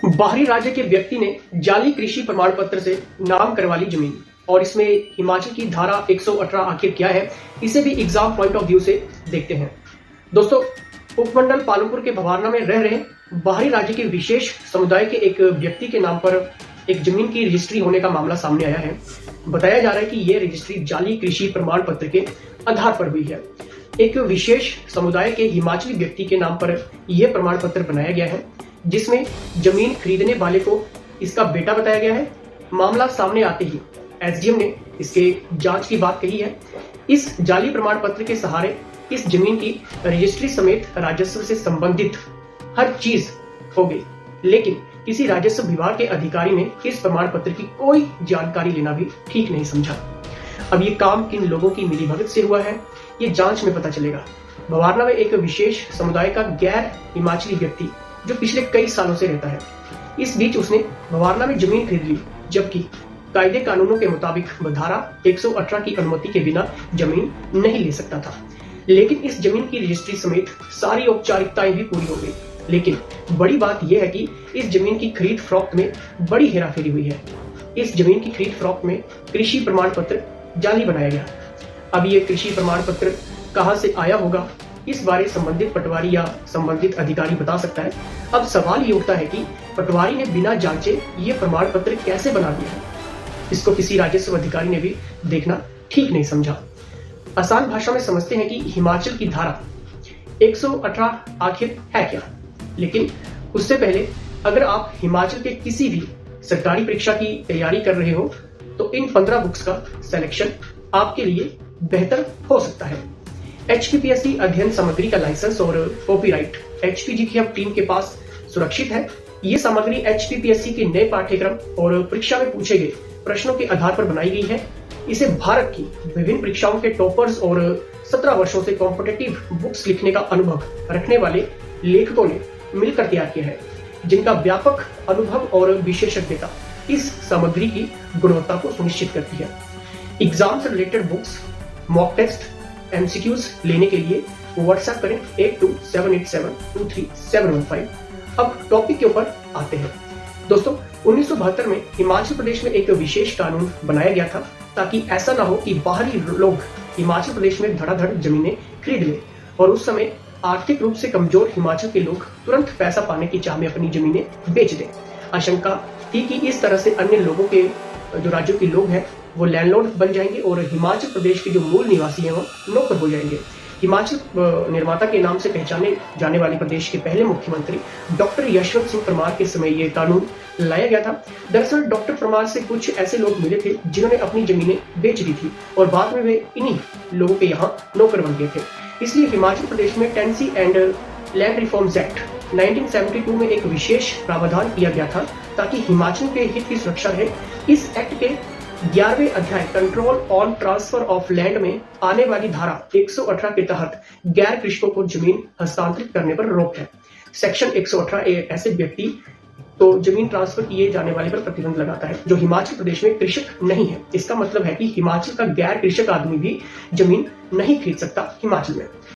बाहरी राज्य के व्यक्ति ने जाली कृषि प्रमाण पत्र से नाम करवा ली जमीन। और इसमें हिमाचल की धारा 118 आखिर क्या है, इसे भी एग्जाम पॉइंट ऑफ व्यू से देखते हैं। दोस्तों, उपमंडल पालमपुर के भवारना में रह रहे बाहरी राज्य के विशेष समुदाय के एक व्यक्ति के नाम पर एक जमीन की रजिस्ट्री होने का मामला सामने आया है। बताया जा रहा है कि यह रजिस्ट्री जाली कृषि प्रमाण पत्र के आधार पर हुई है। एक विशेष समुदाय के हिमाचली व्यक्ति के नाम पर यह प्रमाण पत्र बनाया गया है, जिसमें जमीन खरीदने वाले को इसका बेटा बताया गया है। मामला सामने आते ही एसडीएम ने इसके जांच की बात कही है। इस जाली प्रमाण पत्र के सहारे इस जमीन की रजिस्ट्री समेत राजस्व से संबंधित हर चीज हो गई, लेकिन किसी राजस्व विभाग के अधिकारी ने इस प्रमाण पत्र की कोई जानकारी लेना भी ठीक नहीं समझा। अब ये काम किन लोगों की मिलीभगत से हुआ है, ये जांच में पता चलेगा। भवारना में एक विशेष समुदाय का गैर हिमाचली व्यक्ति जो पिछले कई सालों से रहता है, इस बीच उसने भवारना में जमीन खरीद ली, जबकि कायदे कानूनों के मुताबिक धारा 118 की अनुमति के बिना जमीन नहीं ले सकता था। लेकिन इस जमीन की रजिस्ट्री समेत सारी औपचारिकताएं भी पूरी हो गई। लेकिन बड़ी बात यह है कि इस जमीन की खरीद फरोख्त में बड़ी हेराफेरी हुई है। इस जमीन की खरीद फरोख्त में कृषि प्रमाण पत्र जाली बनाया गया। अब ये कृषि प्रमाण पत्र कहां से आया होगा, इस बारे संबंधित पटवारी या संबंधित अधिकारी बता सकता है। अब सवाल ये उठता है कि पटवारी ने बिना जांचे ये प्रमाण पत्र कैसे बना दिया है। इसको किसी राजस्व अधिकारी ने भी देखना ठीक नहीं समझा। आसान भाषा में समझते हैं कि हिमाचल की धारा 118 आखिर है क्या। लेकिन उससे पहले अगर आप हिमाचल के किसी भी सरकारी परीक्षा की तैयारी कर रहे हो तो इन 15 बुक्स का सिलेक्शन आपके लिए बेहतर हो सकता है। HPPSC अध्ययन सामग्री का लाइसेंस और कॉपीराइट HPG की टीम के पास सुरक्षित है। ये सामग्री HPPSC के नए पाठ्यक्रम और परीक्षा में पूछे गए प्रश्नों के आधार पर बनाई गई है। इसे भारत की विभिन्न परीक्षाओं के टॉपर्स और 17 वर्षों से कॉम्पिटिटिव बुक्स लिखने का अनुभव रखने वाले लेखकों ने मिलकर तैयार किया है, जिनका व्यापक अनुभव और विशेषज्ञता इस सामग्री की गुणवत्ता को सुनिश्चित करती है। एग्जाम से related books, mock test, MCQs लेने के लिए व्हाट्सएप करें 8278723715। अब टॉपिक के ऊपर आते हैं। दोस्तों, 1972 में हिमाचल प्रदेश में एक विशेष कानून बनाया गया था ताकि ऐसा ना हो कि बाहरी लोग हिमाचल प्रदेश में धड़ाधड़ जमीनें खरीद लें। और उस समय आर्थिक रूप से कमजोर हिमाचल के लोग तुरंत पैसा पाने की चाह में अपनी जमीनें बेच दें। आशंका थी कि इस तरह से अन्य लोगों के जो राज्यों के लोग हैं वो लैंडलॉर्ड बन जाएंगे और हिमाचल प्रदेश के जो मूल निवासी हैं वो नौकर हो जाएंगे। हिमाचल निर्माता के नाम से पहचाने जाने वाले प्रदेश के पहले मुख्यमंत्री डॉक्टर यशवंत सिंह परमार के समय ये कानून लाया गया था। दरअसल डॉक्टर परमार से कुछ ऐसे लोग मिले थे जिन्होंने अपनी जमीनें बेच दी थी और बाद में वे इन्हीं लोगों के यहाँ नौकर बन गए थे। इसलिए हिमाचल प्रदेश में tenancy and land reforms act 1972 में एक विशेष प्रावधान किया गया था ताकि हिमाचल के हित की सुरक्षा रहे। इस एक्ट के 11वें अध्याय control on transfer of land में आने वाली धारा 118 के तहत गैर कृषकों को जमीन हस्तांतरित करने पर रोक है। सेक्शन 118 ऐसे व्यक्ति तो जमीन ट्रांसफर किए जाने वाले पर प्रतिबंध लगाता है जो हिमाचल प्रदेश में कृषक नहीं है। इसका मतलब है कि हिमाचल का गैर कृषक आदमी भी जमीन नहीं खरीद सकता हिमाचल में।